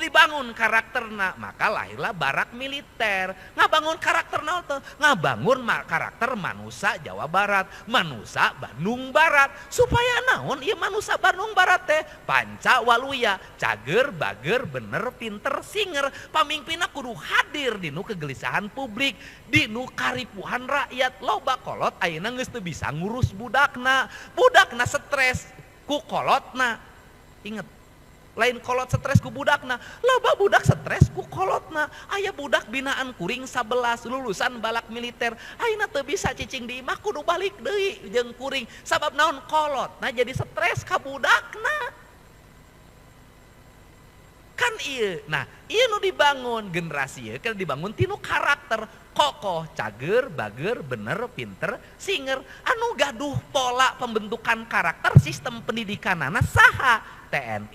dibangun karakterna, maka lahirlah barak militer. Ngabangun karakter naon teh? Ngabangun karakter manusia Jawa Barat, manusia Bandung Barat. Supaya naon ieu manusia Bandung Barat teh panca waluya, cager, bager, bener, pinter, singer. Pamimpinna kudu hadir di nu kegelisahan publik, di nu karipuhan rakyat. Loba kolot ayeuna geus teu bisa ngurus budakna. Budakna stres ku kolotna. Inget, lain kolot stres ku budakna, loba budak stres ku kolotna. Aya budak binaan kuring 11 lulusan balak militer, ayeuna teu bisa cicing di imah kudu balik deui jeung kuring. Sabab naon? Kolotna jadi stres ka budakna. Kan ieu. Nah, ieu nu dibangun generasi ieu kan dibangun tinu karakter kokoh, cager, bager, bener, pinter, singer. Anu gaduh pola pembentukan karakter sistem pendidikanana saha? TNI